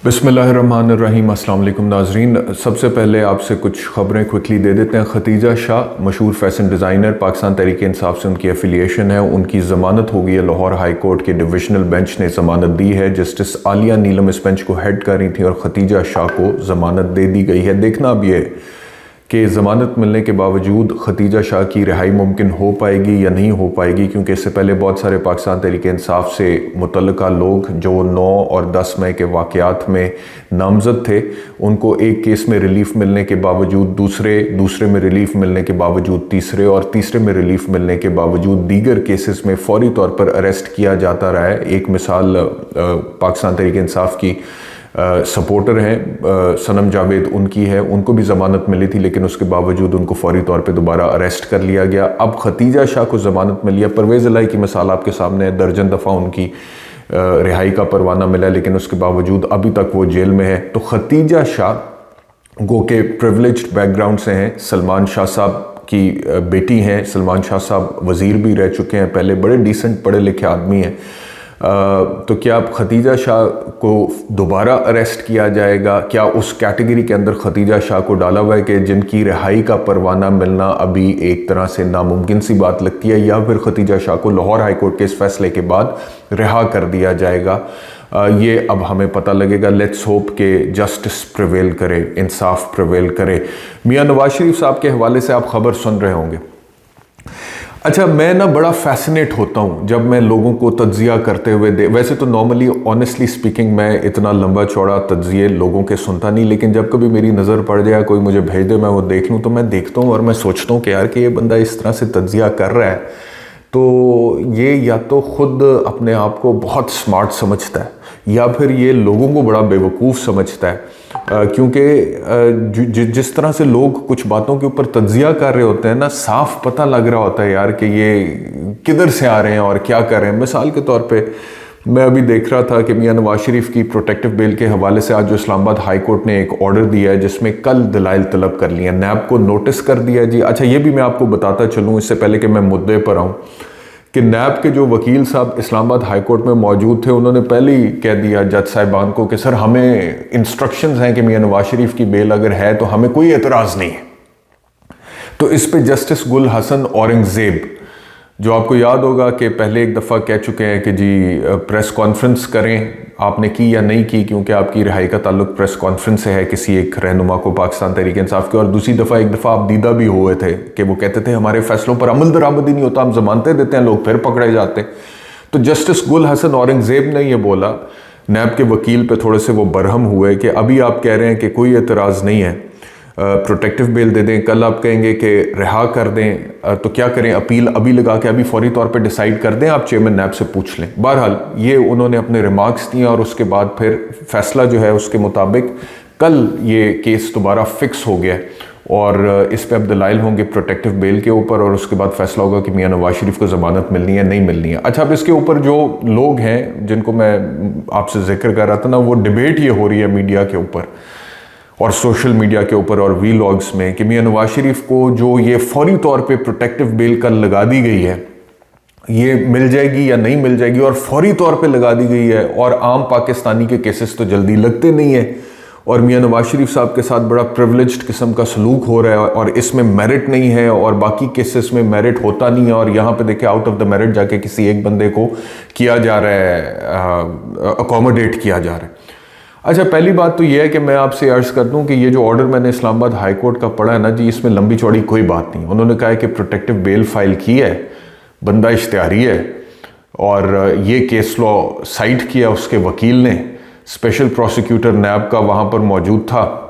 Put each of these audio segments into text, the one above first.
बिस्मिल्लाहिर्रहमानिर्रहीम। अस्सलाम वालेकुम नाज़रीन, सबसे पहले आपसे कुछ ख़बरें क्विकली दे देते हैं। खतीजा शाह मशहूर फ़ैशन डिज़ाइनर, पाकिस्तान तहरीक इंसाफ से उनकी एफिलिएशन है। उनकी ज़मानत हो गई है। लाहौर हाई कोर्ट के डिविजनल बेंच ने ज़मानत दी है। जस्टिस आलिया नीलम इस बेंच को हेड कर रही थी और खतीजा शाह को ज़मानत दे दी गई है। देखना अब ये कि ज़मानत मिलने के बावजूद खतीजा शाह की रिहाई मुमकिन हो पाएगी या नहीं हो पाएगी, क्योंकि इससे पहले बहुत सारे पाकिस्तान तहरीक इंसाफ से मुतल्लिका लोग जो 9 और 10 मई के वाक़यात में नामज़द थे, उनको एक केस में रिलीफ मिलने के बावजूद दूसरे में रिलीफ मिलने के बावजूद तीसरे और तीसरे में रिलीफ मिलने के बावजूद दीगर केसेस में फ़ौरी तौर पर अरेस्ट किया जाता रहा है। एक मिसाल पाकिस्तान तहरीक इंसाफ की सपोर्टर हैं सनम जावेद, उनकी है। उनको भी ज़मानत मिली थी, लेकिन उसके बावजूद उनको फौरी तौर पे दोबारा अरेस्ट कर लिया गया। अब खतीजा शाह को ज़मानत मिली है। परवेज़ इलाही की मिसाल आपके सामने है। दर्जन दफ़ा उनकी रिहाई का परवाना मिला, लेकिन उसके बावजूद अभी तक वो जेल में है। तो खतीजा शाह गो के प्रिविलेज्ड बैकग्राउंड से हैं। सलमान शाह साहब की बेटी हैं। सलमान शाह साहब वज़ीर भी रह चुके हैं पहले, बड़े डिसेंट पढ़े लिखे आदमी हैं। तो क्या अब खतीजा शाह को दोबारा अरेस्ट किया जाएगा? क्या उस कैटेगरी के अंदर खतीजा शाह को डाला हुआ है कि जिनकी रिहाई का परवाना मिलना अभी एक तरह से नामुमकिन सी बात लगती है, या फिर खतीजा शाह को लाहौर हाई कोर्ट के इस फैसले के बाद रिहा कर दिया जाएगा? ये अब हमें पता लगेगा। लेट्स होप के जस्टिस प्रिवेल करे, इंसाफ प्रिवेल करे। मियाँ नवाज शरीफ साहब के हवाले से आप खबर सुन रहे होंगे। अच्छा, मैं ना बड़ा फैसिनेट होता हूँ जब मैं लोगों को तज्जिया करते हुए वैसे तो नॉर्मली ऑनेस्टली स्पीकिंग मैं इतना लंबा चौड़ा तज्जिए लोगों के सुनता नहीं, लेकिन जब कभी मेरी नज़र पड़ जाए, कोई मुझे भेज दे, मैं वो देख लूँ, तो मैं देखता हूँ और मैं सोचता हूँ कि यार कि ये बंदा इस तरह से तज्जिया कर रहा है, तो ये या तो ख़ुद अपने आप को बहुत स्मार्ट समझता है या फिर ये लोगों को बड़ा बेवकूफ़ समझता है। क्योंकि जिस तरह से लोग कुछ बातों के ऊपर तज्जिया कर रहे होते हैं ना, साफ पता लग रहा होता है यार कि ये किधर से आ रहे हैं और क्या कर रहे हैं। मिसाल के तौर पे मैं अभी देख रहा था कि मियाँ नवाज शरीफ की प्रोटेक्टिव बेल के हवाले से आज जो इस्लामाबाद हाई कोर्ट ने एक ऑर्डर दिया है जिसमें कल दलाइल तलब कर लिया, नैब को नोटिस कर दिया जी। अच्छा, ये भी मैं आपको बताता चलूँ इससे पहले कि मैं मुद्दे पर आऊँ कि नैब के जो वकील साहब इस्लामाबाद हाई कोर्ट में मौजूद थे, उन्होंने पहले ही कह दिया जज साहिबान को कि सर हमें इंस्ट्रक्शंस हैं कि मियाँ नवाज शरीफ की बेल अगर है तो हमें कोई एतराज़ नहीं है। तो इस पे जस्टिस गुल हसन औरंगज़ेब, जो आपको याद होगा कि पहले एक दफ़ा कह चुके हैं कि जी प्रेस कॉन्फ्रेंस करें, आपने की या नहीं की, क्योंकि आपकी रिहाई का ताल्लुक प्रेस कॉन्फ्रेंस से है किसी एक रहनुमा को पाकिस्तान तहरीक इंसाफ के। और दूसरी दफ़ा एक दफ़ा आप दीदा भी हुए थे कि वो कहते थे हमारे फैसलों पर अमल दरामद ही नहीं होता, हम जमानतें देते हैं, लोग फिर पकड़े जाते। तो जस्टिस गुल हसन औरंगज़ेब ने यह बोला, नैब के वकील पे थोड़े से वो बरहम हुए कि अभी आप कह रहे हैं कि कोई एतराज़ नहीं है, प्रोटेक्टिव बेल दे दें, कल आप कहेंगे कि रिहा कर दें, तो क्या करें, अपील अभी लगा के अभी फौरी तौर पे डिसाइड कर दें, आप चेयरमैन नैब से पूछ लें। बहरहाल ये उन्होंने अपने रिमार्क्स दिए और उसके बाद फिर फैसला जो है उसके मुताबिक कल ये केस दोबारा फिक्स हो गया और इस पर अब दलाइल होंगे प्रोटेक्टिव बेल के ऊपर और उसके बाद फैसला होगा कि मियाँ नवाज शरीफ को ज़मानत मिलनी है नहीं मिलनी है। अच्छा, अब इसके ऊपर जो लोग हैं जिनको मैं आपसे जिक्र कर रहा था ना, वो डिबेट ये हो रही है मीडिया के ऊपर और सोशल मीडिया के ऊपर और वीलॉग्स में कि मियाँ नवाज शरीफ को जो ये फौरी तौर पे प्रोटेक्टिव बेल कल लगा दी गई है, ये मिल जाएगी या नहीं मिल जाएगी, और फौरी तौर पे लगा दी गई है। और आम पाकिस्तानी के केसेस तो जल्दी लगते नहीं है और मियाँ नवाज शरीफ साहब के साथ बड़ा प्रिविलेज्ड किस्म का सलूक हो रहा है और इसमें मेरिट नहीं है और बाकी केसेस में मेरिट होता नहीं है। और यहाँ पे देखिए आउट ऑफ द मेरिट जाके किसी एक बंदे को किया जा रहा है, अकोमोडेट किया जा रहा है। अच्छा, पहली बात तो यह है कि मैं आपसे अर्ज़ कर दूं कि ये जो ऑर्डर मैंने इस्लामाबाद हाई कोर्ट का पढ़ा है ना जी, इसमें लंबी चौड़ी कोई बात नहीं। उन्होंने कहा है कि प्रोटेक्टिव बेल फाइल की है, बंदा इश्तिहारी है और ये केस लॉ साइट किया उसके वकील ने, स्पेशल प्रोसिक्यूटर नैब का वहाँ पर मौजूद था,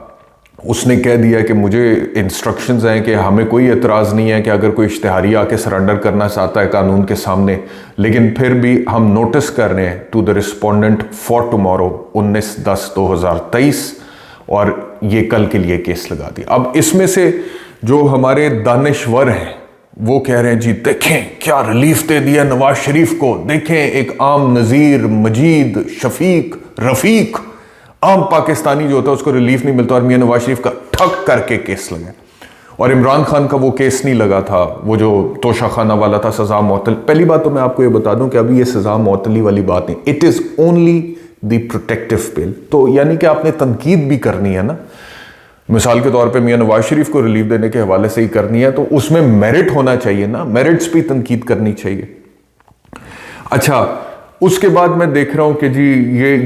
उसने कह दिया कि मुझे इंस्ट्रक्शंस हैं कि हमें कोई एतराज़ नहीं है कि अगर कोई इश्तिहारी आके सरेंडर करना चाहता है कानून के सामने, लेकिन फिर भी हम नोटिस कर रहे हैं to the respondent for tomorrow 19/10/2023 और ये कल के लिए केस लगा दिया। अब इसमें से जो हमारे दानिश्वर हैं वो कह रहे हैं जी देखें क्या रिलीफ दे दिया नवाज शरीफ को, देखें एक आम नज़ीर, मजीद, शफीक, रफ़ीक, आम पाकिस्तानी जो होता है उसको रिलीफ नहीं मिलता और मियाँ नवाज शरीफ का ठक करके केस लगे। और इमरान खान का वो केस नहीं लगा था, वो जो तोशा खाना वाला था, सज़ा मौतल। पहली बात तो मैं आपको ये बता दूं कि अभी ये सज़ा मौतली वाली बात नहीं, it is only the protective bail. तो यानी कि आपने तनकीद भी करनी है ना, मिसाल के तौर पे मियां नवाज शरीफ को रिलीफ देने के हवाले से ही करनी है, तो उसमें मेरिट होना चाहिए ना, मेरिट्स पे तनकीद करनी चाहिए। अच्छा, उसके बाद मैं देख रहा हूं कि जी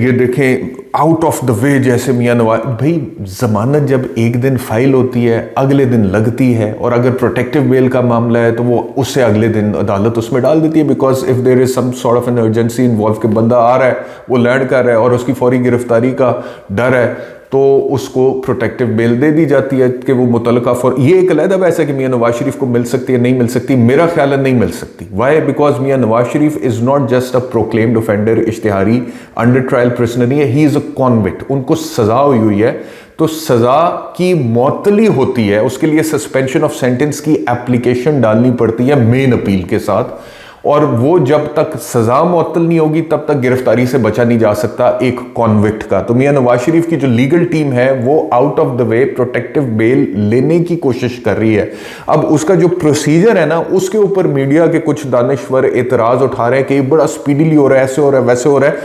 ये देखें आउट ऑफ द वे, जैसे मियां नवाज भाई, जमानत जब एक दिन फाइल होती है अगले दिन लगती है, और अगर प्रोटेक्टिव बेल का मामला है तो वो उससे अगले दिन अदालत उसमें डाल देती है, because if there is some sort of an urgency involve के बंदा आ रहा है, वो लैंड कर रहा है और उसकी फौरी गिरफ्तारी का डर है, तो उसको प्रोटेक्टिव बेल दे दी जाती है कि वो मुतलका फॉर, ये एक अलहदा वैसे कि मियां नवाज शरीफ को मिल सकती है, नहीं मिल सकती, मेरा ख्याल है नहीं मिल सकती। Why? Because Mian Nawaz Sharif is not just a proclaimed offender, इश्तिहारी अंडर ट्रायल प्रिजनर है, ही इज अ कॉन्विक्ट, उनको सजा हुई है, तो सजा की मौतली होती है, उसके लिए सस्पेंशन ऑफ सेंटेंस की एप्लीकेशन डालनी पड़ती है मेन अपील के साथ, और वो जब तक सजा मुअत्तल नहीं होगी तब तक गिरफ्तारी से बचा नहीं जा सकता एक कॉन्विक्ट का। तो मियां नवाज शरीफ की जो लीगल टीम है वो out of the way protective bail लेने की कोशिश कर रही है। अब उसका जो प्रोसीजर है ना, उसके ऊपर मीडिया के कुछ दानिश्वर एतराज उठा रहे हैं कि बड़ा स्पीडीली हो रहा है, ऐसे हो रहा है, वैसे हो रहा है।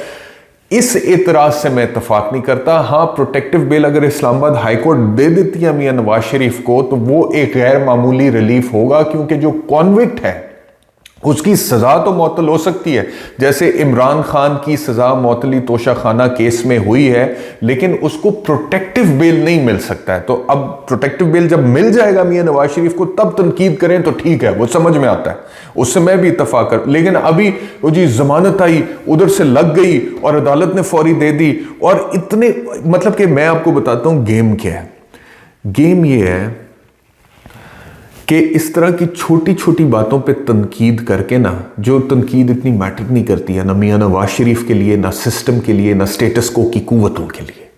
इस एतराज से मैं इत्तफाक नहीं करता। हाँ, प्रोटेक्टिव बेल अगर इस्लामाबाद हाईकोर्ट दे देती है मियां नवाज शरीफ को, तो वो एक गैर मामूली रिलीफ होगा, क्योंकि जो कॉन्विक्ट है उसकी सजा तो मौतल हो सकती है, जैसे इमरान खान की सजा मौतली तोशाखाना केस में हुई है, लेकिन उसको प्रोटेक्टिव बेल नहीं मिल सकता है। तो अब प्रोटेक्टिव बेल जब मिल जाएगा मियां नवाज शरीफ को, तब तनकीद करें तो ठीक है, वो समझ में आता है, उससे मैं भी इत्तफाक कर। लेकिन अभी वो जी जमानत आई, उधर से लग गई और अदालत ने फौरी दे दी, और इतने, मतलब कि मैं आपको बताता हूं गेम क्या है। गेम ये है कि इस तरह की छोटी छोटी बातों पे तनकीद करके ना, जो तनकीद इतनी मैटर नहीं करती है ना मियां नवाज शरीफ के लिए, ना सिस्टम के लिए, ना स्टेटस को की कुव्वतों के लिए,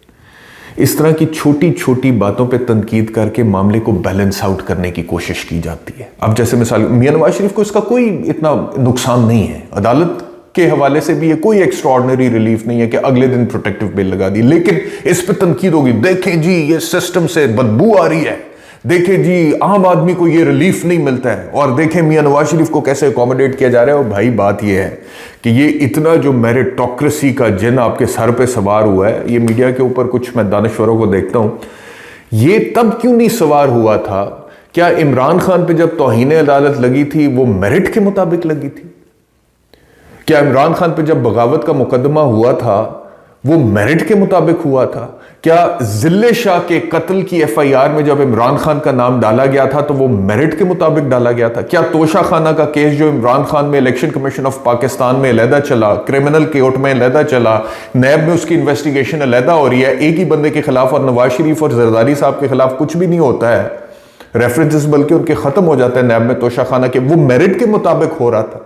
इस तरह की छोटी छोटी बातों पे तनकीद करके मामले को बैलेंस आउट करने की कोशिश की जाती है। अब जैसे मिसाल, मियां नवाज शरीफ को इसका कोई इतना नुकसान नहीं है, अदालत के हवाले से भी ये कोई एक्स्ट्रॉर्डनरी रिलीफ नहीं है कि अगले दिन प्रोटेक्टिव बेल लगा दी, लेकिन इस पर तनकीद होगी, देखें जी ये सिस्टम से बदबू आ रही है, देखें जी आम आदमी को ये रिलीफ नहीं मिलता है, और देखें मियां नवाज शरीफ को कैसे अकोमोडेट किया जा रहा है। और भाई बात ये है कि ये इतना जो मेरिटोक्रेसी का जिन आपके सर पे सवार हुआ है, ये मीडिया के ऊपर कुछ मैं दानश्वरों को देखता हूं, ये तब क्यों नहीं सवार हुआ था? क्या इमरान खान पे जब तौहीन अदालत लगी थी वो मेरिट के मुताबिक लगी थी? क्या इमरान खान पे जब बगावत का मुकदमा हुआ था वो मेरिट के मुताबिक हुआ था? क्या जिले शाह के कत्ल की एफआईआर में जब इमरान खान का नाम डाला गया था तो वो मेरिट के मुताबिक डाला गया था? क्या तोशा खाना का केस जो इमरान खान में इलेक्शन कमीशन ऑफ पाकिस्तान में अलहदा चला, क्रिमिनल कोर्ट में अलहदा चला, नैब में उसकी इन्वेस्टिगेशन अलहदा हो रही है, एक ही बंदे के खिलाफ, और नवाज शरीफ और जरदारी साहब के खिलाफ कुछ भी नहीं होता है, रेफरेंसेस बल्कि उनके खत्म हो जाते हैं नैब में तोशा खाना के, वो मेरिट के मुताबिक हो रहा था?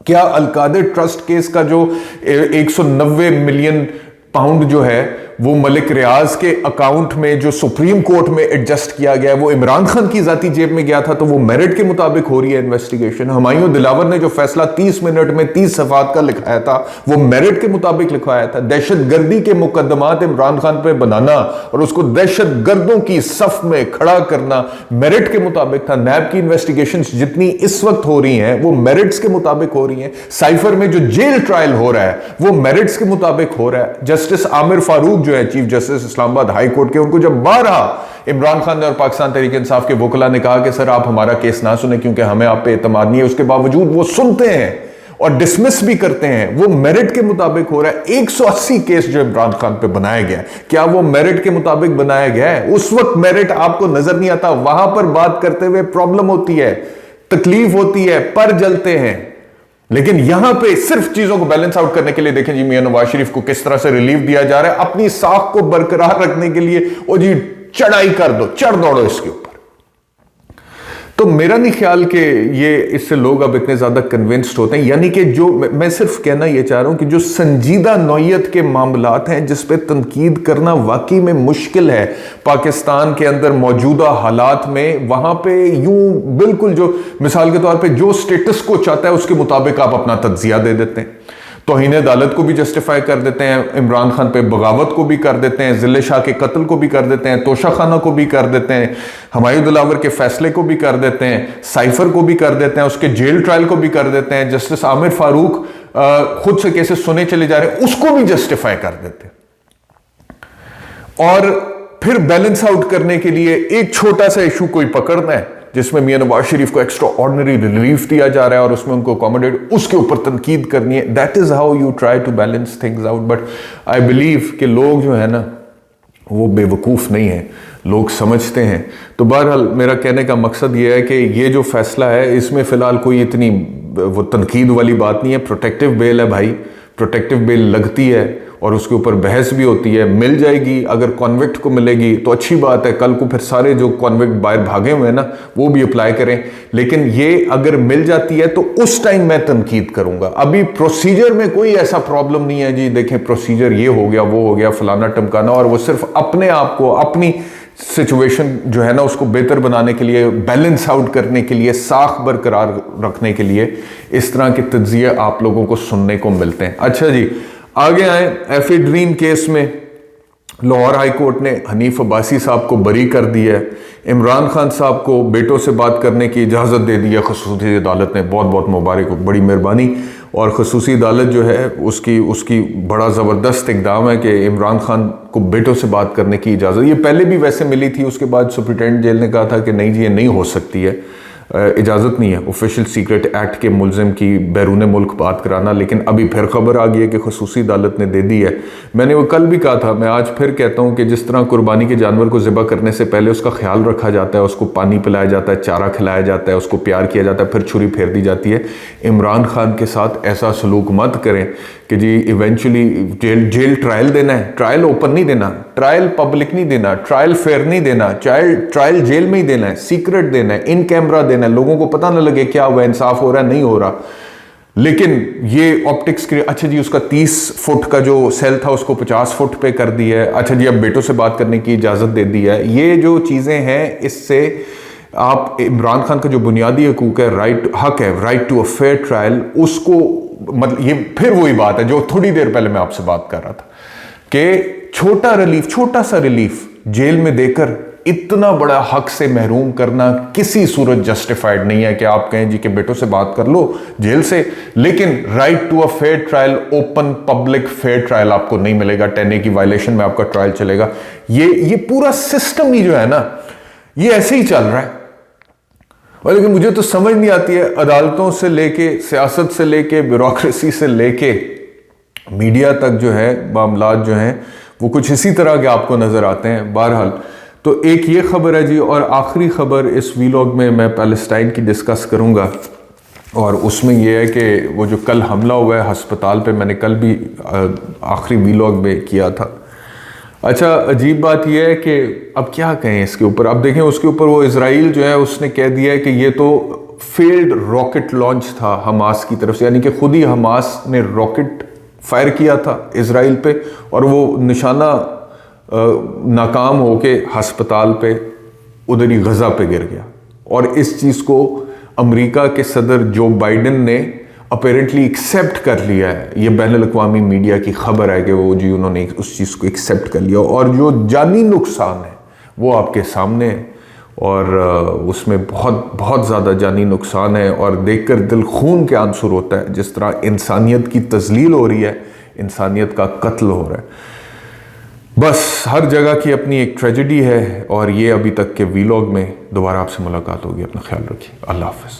क्या अलकादर ट्रस्ट केस का जो 190 मिलियन पाउंड जो है वो मलिक रियाज के अकाउंट में जो सुप्रीम कोर्ट में एडजस्ट किया गया है वो इमरान खान की जाती जेब में गया था, तो वो मेरिट के मुताबिक हो रही है इन्वेस्टिगेशन? हुमायूं दिलावर ने जो फैसला 30 मिनट में 30 सफात का लिखाया था वो मेरिट के मुताबिक लिखवाया था। दहशतगर्दी के मुकदमात इमरान खान पे बनाना और उसको दहशतगर्दों की सफ में खड़ा करना मेरिट के मुताबिक था। नैब की इन्वेस्टिगेशन जितनी इस वक्त हो रही हैं वो मेरिट्स के मुताबिक हो रही हैं। साइफर में जो जेल ट्रायल हो रहा है वो मेरिट्स के मुताबिक हो रहा है। जस्टिस आमिर फारूक जो है chief justice Islamabad high court के, उनको जब बारहा इमरान खान ने और पाकिस्तान तहरीक इंसाफ के वकला ने कहा कि सर आप हमारा केस ना सुने क्योंकि हमें आप पे एतमाद नहीं है, उसके बावजूद वो सुनते हैं और डिसमिस भी करते हैं, वो मेरिट के मुताबिक हो रहा है। 180 केस जो इमरान खान पे बनाया गया, क्या वो मेरिट के मुताबिक बनाया गया है? उस वक्त मेरिट आपको नजर नहीं आता, वहां पर बात करते हुए प्रॉब्लम होती है, तकलीफ होती है, पर जलते हैं। लेकिन यहां पे सिर्फ चीजों को बैलेंस आउट करने के लिए देखें जी मियां नवाज शरीफ को किस तरह से रिलीफ दिया जा रहा है, अपनी साख को बरकरार रखने के लिए ओ जी चढ़ाई कर दो, चढ़ दौड़ो इसके ऊपर। तो मेरा नहीं ख्याल कि ये इससे लोग अब इतने ज्यादा कन्विंस्ड होते हैं। यानी कि जो मैं सिर्फ कहना ये चाह रहा हूं कि जो संजीदा नौयत के मामलात हैं जिस पे तनकीद करना वाकई में मुश्किल है पाकिस्तान के अंदर मौजूदा हालात में, वहां पे यूं बिल्कुल जो मिसाल के तौर पे जो स्टेटस को चाहता है उसके मुताबिक आप अपना तज्जिया दे देते हैं। तौहीन अदालत को भी जस्टिफाई कर देते हैं, इमरान खान पे बगावत को भी कर देते हैं, जिले शाह के कत्ल को भी कर देते हैं, तोशा खाना को भी कर देते हैं, हुमायूं दिलावर के फैसले को भी कर देते हैं, साइफर को भी कर देते हैं, उसके जेल ट्रायल को भी कर देते हैं। जस्टिस आमिर फारूक खुद से केसेस सुने चले जा रहे हैं, उसको भी जस्टिफाई कर देते। और फिर बैलेंस आउट करने के लिए एक छोटा सा इशू कोई पकड़ना है जिसमें मियां नवाज शरीफ को एक्स्ट्रा ऑर्डिनरी रिलीफ दिया जा रहा है और उसमें उनको अकोमोडेट, उसके ऊपर तनकीद करनी है। That is how you try to balance things out. But I believe कि लोग जो है ना वो बेवकूफ़ नहीं है, लोग समझते हैं। तो बहरहाल मेरा कहने का मकसद ये है कि ये जो फैसला है इसमें फ़िलहाल कोई इतनी वो तनकीद वाली बात नहीं है। प्रोटेक्टिव बेल है भाई, प्रोटेक्टिव बेल लगती है और उसके ऊपर बहस भी होती है, मिल जाएगी। अगर कॉन्विक्ट को मिलेगी तो अच्छी बात है, कल को फिर सारे जो कॉन्विक्ट बाहर भागे हुए हैं ना वो भी अप्लाई करें। लेकिन ये अगर मिल जाती है तो उस टाइम मैं तनकीद करूंगा। अभी प्रोसीजर में कोई ऐसा प्रॉब्लम नहीं है जी, देखें प्रोसीजर ये हो गया वो हो गया फलाना टमकाना, और वो सिर्फ अपने आप को अपनी सिचुएशन जो है ना उसको बेहतर बनाने के लिए, बैलेंस आउट करने के लिए, साख बरकरार रखने के लिए इस तरह के तज्जिए आप लोगों को सुनने को मिलते हैं। अच्छा जी, आगे आए एफिड्रीन केस में लाहौर हाई कोर्ट ने हनीफ अब्बासी साहब को बरी कर दिया है। इमरान खान साहब को बेटों से बात करने की इजाज़त दे दी है खसूसी अदालत ने। बहुत बहुत मुबारक हो, बड़ी मेहरबानी। और खसूसी अदालत जो है उसकी बड़ा ज़बरदस्त इकदाम है कि इमरान खान को बेटों से बात करने की इजाज़त, ये पहले भी वैसे मिली थी, उसके बाद सुप्रिटेंडेंट जेल ने कहा था कि नहीं जी ये नहीं हो सकती है, इजाज़त नहीं है ऑफिशियल सीक्रेट एक्ट के मुलजिम की बैरून मुल्क बात कराना। लेकिन अभी फिर खबर आ गई है कि खसूसी अदालत ने दे दी है। मैंने वो कल भी कहा था, मैं आज फिर कहता हूँ कि जिस तरह कुर्बानी के जानवर को ज़िबा करने से पहले उसका ख्याल रखा जाता है, उसको पानी पिलाया जाता है, चारा खिलाया जाता है, उसको प्यार किया जाता है, फिर छुरी फेर दी जाती है, इमरान खान के साथ ऐसा सलूक मत करें कि जी इवेंचुअली जेल ट्रायल देना है, ट्रायल ओपन नहीं देना, ट्रायल पब्लिक नहीं देना, ट्रायल फेयर नहीं देना, ट्रायल जेल में ही देना है, सीक्रेट देना है, इन कैमरा देना है, लोगों को पता ना लगे क्या हुआ, इंसाफ हो रहा है नहीं हो रहा। लेकिन ये ऑप्टिक्स के, अच्छा जी उसका 30 फुट का जो सेल था उसको 50 फुट पे कर दिया है। अच्छा जी अब बेटों से बात करने की इजाज़त दे दी है। ये जो चीज़ें हैं इससे आप इमरान खान का जो बुनियादी हकूक है, हक है, right to a fair trial, उसको मतलब ये फिर वही बात है जो थोड़ी देर पहले मैं आपसे बात कर रहा था कि छोटा सा रिलीफ जेल में देकर इतना बड़ा हक से महरूम करना किसी सूरत जस्टिफाइड नहीं है कि आप कहें जी के बेटों से बात कर लो जेल से, लेकिन right to a fair trial, open public fair trial आपको नहीं मिलेगा। 10A की वायलेशन में आपका ट्रायल चलेगा। ये पूरा सिस्टम ही जो है ना ये ऐसे ही चल रहा है। और लेकिन मुझे तो समझ नहीं आती है, अदालतों से लेके, सियासत से लेके, ब्यूरोक्रेसी से लेके मीडिया तक जो है मामलात जो हैं वो कुछ इसी तरह के आपको नजर आते हैं। बहरहाल तो एक ये खबर है जी, और आखिरी खबर इस वीलॉग में मैं पैलेस्टाइन की डिस्कस करूंगा, और उसमें यह है कि वो जो कल हमला हुआ है हस्पताल पे, मैंने कल भी आखिरी वीलॉग में किया था। अच्छा अजीब बात यह है कि अब क्या कहें इसके ऊपर। अब देखें उसके ऊपर वो इजराइल जो है उसने कह दिया है कि ये तो फेल्ड रॉकेट लॉन्च था हमास की तरफ से, यानी कि खुद ही हमास ने रॉकेट फायर किया था इजराइल पे और वो निशाना नाकाम होके हस्पताल पे उधर ही गजा पे गिर गया। और इस चीज़ को अमेरिका के सदर जो बाइडेन ने अपेरेंटली एक्सेप्ट कर लिया है। ये बैनुल-अक़वामी मीडिया की खबर है कि वो जी उन्होंने उस चीज़ को एक्सेप्ट कर लिया, और जो जानी नुकसान है वो आपके सामने है, और उसमें बहुत बहुत ज़्यादा जानी नुकसान है, और देखकर दिल खून के आंसू होता है जिस तरह इंसानियत की तज़लील हो रही है, इंसानियत का कत्ल हो रहा है। बस हर जगह की अपनी एक ट्रेजेडी है, और ये अभी तक के वीलॉग में दोबारा आपसे मुलाकात होगी। अपना ख्याल रखिए। अल्लाह हाफ़िज़।